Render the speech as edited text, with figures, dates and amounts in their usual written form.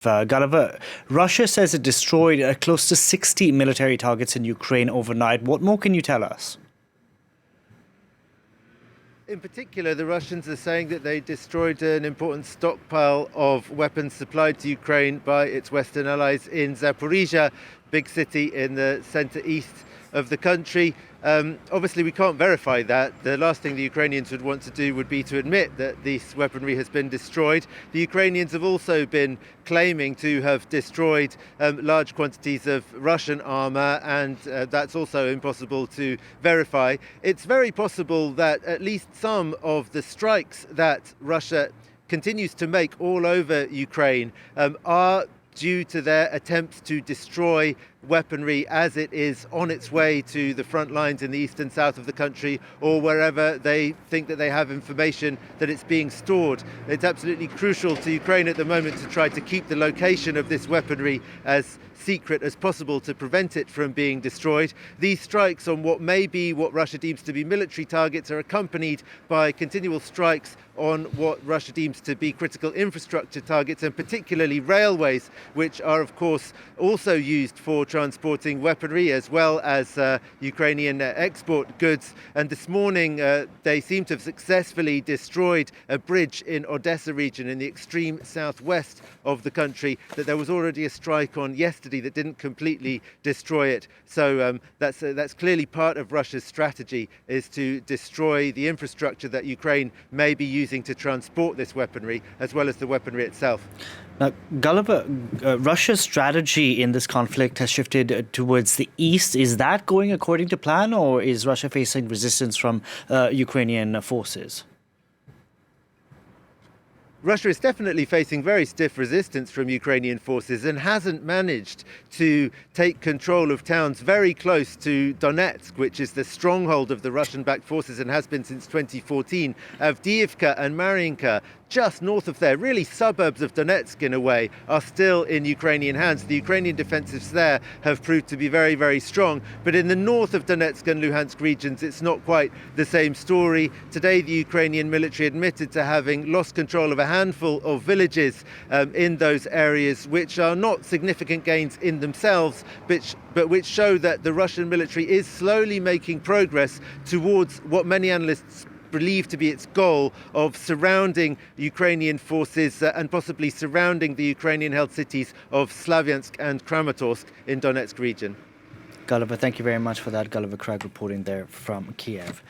Gulliver, Russia says it destroyed close to 60 military targets in Ukraine overnight. What more can you tell us? In particular, the Russians are saying that they destroyed an important stockpile of weapons supplied to Ukraine by its Western allies in Zaporizhia, big city in the centre-east of the country. Obviously, we can't verify that. The last thing the Ukrainians would want to do would be to admit that this weaponry has been destroyed. The Ukrainians have also been claiming to have destroyed large quantities of Russian armour, and that's also impossible to verify. It's very possible that at least some of the strikes that Russia continues to make all over Ukraine are due to their attempts to destroy weaponry as it is on its way to the front lines in the east and south of the country, or wherever they think that they have information that it's being stored. It's absolutely crucial to Ukraine at the moment to try to keep the location of this weaponry as secret as possible to prevent it from being destroyed. These strikes on what may be what Russia deems to be military targets are accompanied by continual strikes on what Russia deems to be critical infrastructure targets, and particularly railways, which are of course also used for transporting weaponry as well as Ukrainian export goods. And this morning they seem to have successfully destroyed a bridge in Odessa region in the extreme southwest of the country that there was already a strike on yesterday that didn't completely destroy it. So that's clearly part of Russia's strategy, is to destroy the infrastructure that Ukraine may be using to transport this weaponry, as well as the weaponry itself. Now, Gulliver, Russia's strategy in this conflict has shifted towards the east. Is that going according to plan, or is Russia facing resistance from Ukrainian forces? Russia is definitely facing very stiff resistance from Ukrainian forces and hasn't managed to take control of towns very close to Donetsk, which is the stronghold of the Russian-backed forces and has been since 2014. Avdiivka and Mariinka, just north of there, really suburbs of Donetsk in a way, are still in Ukrainian hands. The Ukrainian defensives there have proved to be very, very strong. But in the north of Donetsk and Luhansk regions, it's not quite the same story. Today, the Ukrainian military admitted to having lost control of a handful of villages in those areas, which are not significant gains in themselves, but which show that the Russian military is slowly making progress towards what many analysts believe to be its goal of surrounding Ukrainian forces and possibly surrounding the Ukrainian-held cities of Slavyansk and Kramatorsk in Donetsk region. Gulliver, thank you very much for that. Gulliver Cragg reporting there from Kyiv.